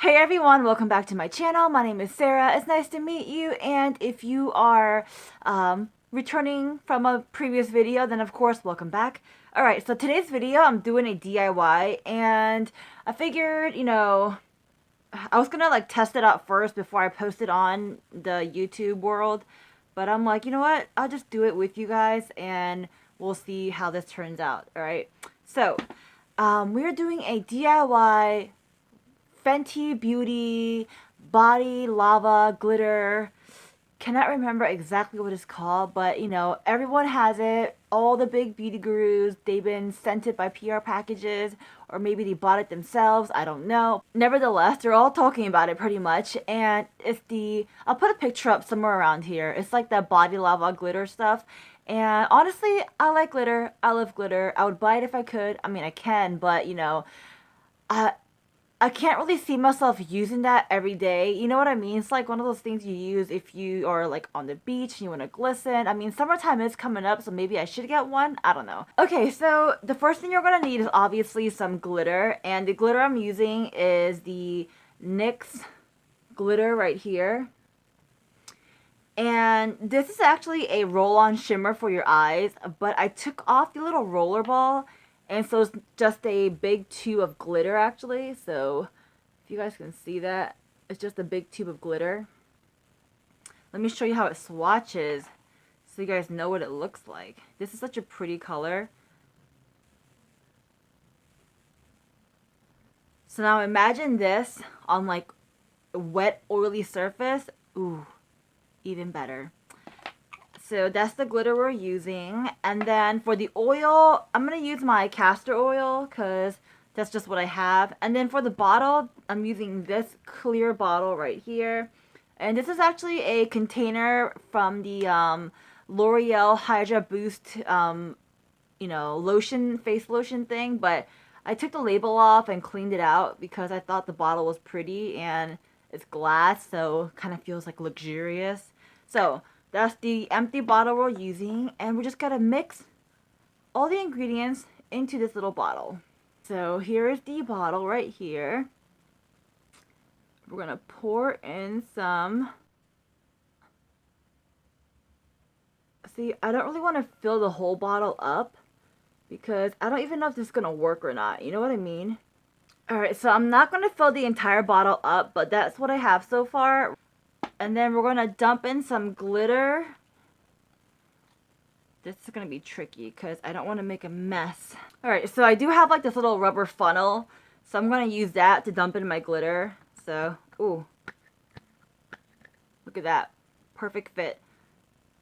Hey everyone, welcome back to my channel. My name is Sarah. It's nice to meet you, and if you are returning from a previous video, then of course welcome back. Alright, so today's video I'm doing a DIY, and I figured, I was gonna like test it out first before I post it on the YouTube world, but I'm like, you know what, I'll just do it with you guys and we'll see how this turns out. Alright, so we're doing a DIY Fenty Beauty Body Lava Glitter. Cannot remember exactly what it's called, but everyone has it. All the big beauty gurus, they've been sent it by PR packages, or maybe they bought it themselves, I don't know. Nevertheless, they're all talking about it pretty much, and it's I'll put a picture up somewhere around here. It's like that Body Lava glitter stuff. And honestly, I like glitter. I love glitter. I would buy it if I could. I mean, I can, but I can't really see myself using that every day. You know what I mean? It's like one of those things you use if you are like on the beach and you want to glisten. I mean, summertime is coming up, so maybe I should get one. I don't know. Okay, so the first thing you're going to need is obviously some glitter. And the glitter I'm using is the NYX glitter right here. And this is actually a roll-on shimmer for your eyes, but I took off the little roller ball. And so it's just a big tube of glitter, actually. So if you guys can see that, it's just a big tube of glitter. Let me show you how it swatches so you guys know what it looks like. This is such a pretty color. So now imagine this on like a wet, oily surface. Ooh, even better. So that's the glitter we're using. And then for the oil, I'm going to use my castor oil because that's just what I have. And then for the bottle, I'm using this clear bottle right here. And this is actually a container from the L'Oreal Hydra Boost, lotion, face lotion thing. But I took the label off and cleaned it out because I thought the bottle was pretty and it's glass, so it kind of feels like luxurious. So that's the empty bottle we're using, and we're just gonna mix all the ingredients into this little bottle. So here is the bottle right here. We're gonna pour in some. See, I don't really want to fill the whole bottle up because I don't even know if this is gonna work or not. You know what I mean? Alright, so I'm not gonna fill the entire bottle up, but that's what I have so far. And then we're going to dump in some glitter. This is going to be tricky because I don't want to make a mess. Alright, so I do have like this little rubber funnel. So I'm going to use that to dump in my glitter. So, ooh. Look at that. Perfect fit.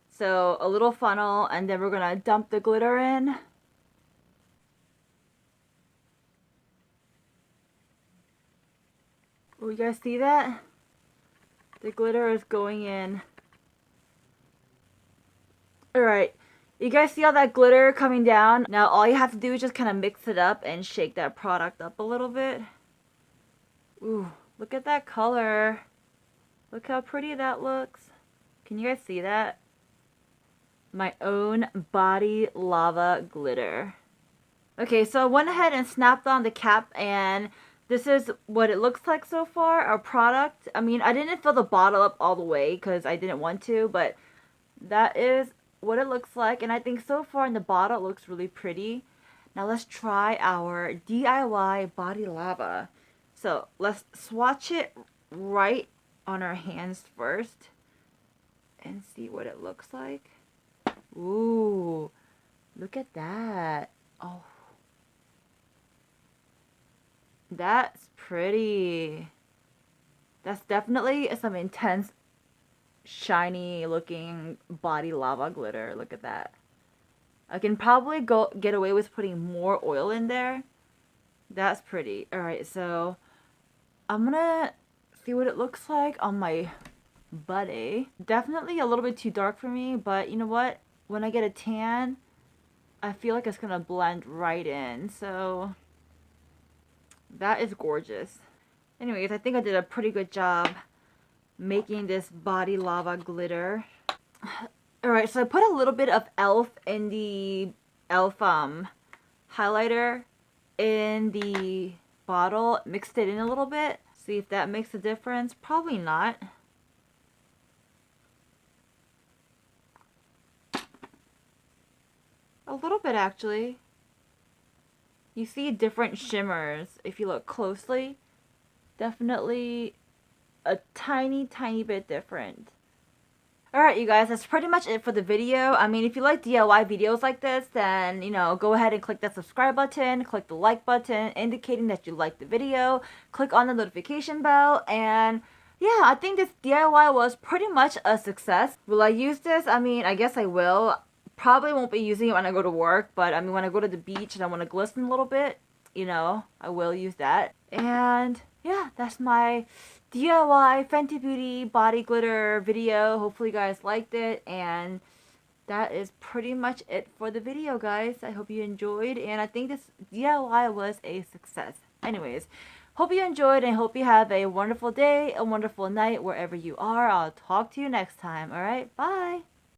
So, a little funnel, and then we're going to dump the glitter in. Oh, you guys see that? The glitter is going in. Alright, you guys see all that glitter coming down? Now all you have to do is just kind of mix it up and shake that product up a little bit. Ooh, look at that color. Look how pretty that looks. Can you guys see that? My own body lava glitter. Okay, so I went ahead and snapped on the cap, and this is what it looks like so far, our product. I mean, I didn't fill the bottle up all the way because I didn't want to, but that is what it looks like. And I think so far in the bottle it looks really pretty. Now let's try our DIY body lava. So let's swatch it right on our hands first and see what it looks like. Ooh, look at that. Oh. That's pretty. That's definitely some intense, shiny looking body lava glitter. Look at that. I can probably get away with putting more oil in there. That's pretty. Alright, so I'm gonna see what it looks like on my body. Definitely a little bit too dark for me, but you know what? When I get a tan, I feel like it's gonna blend right in. So that is gorgeous. Anyways, I think I did a pretty good job making this body lava glitter. Alright, so I put a little bit of e.l.f. in the e.l.f. highlighter in the bottle, mixed it in a little bit. See if that makes a difference. Probably not. A little bit, actually. You see different shimmers if you look closely. Definitely a tiny, tiny bit different. Alright, you guys, that's pretty much it for the video. I mean, if you like DIY videos like this, then, you know, go ahead and click that subscribe button, click the like button, indicating that you liked the video, click on the notification bell, and yeah, I think this DIY was pretty much a success. Will I use this? I mean, I guess I will. Probably won't be using it when I go to work, but I mean, when I go to the beach and I want to glisten a little bit, you know, I will use that. And yeah, that's my DIY Fenty Beauty body glitter video. Hopefully you guys liked it, and that is pretty much it for the video, guys. I hope you enjoyed, and I think this DIY was a success. Anyways, hope you enjoyed, and hope you have a wonderful day, a wonderful night wherever you are. I'll talk to you next time. Alright, bye!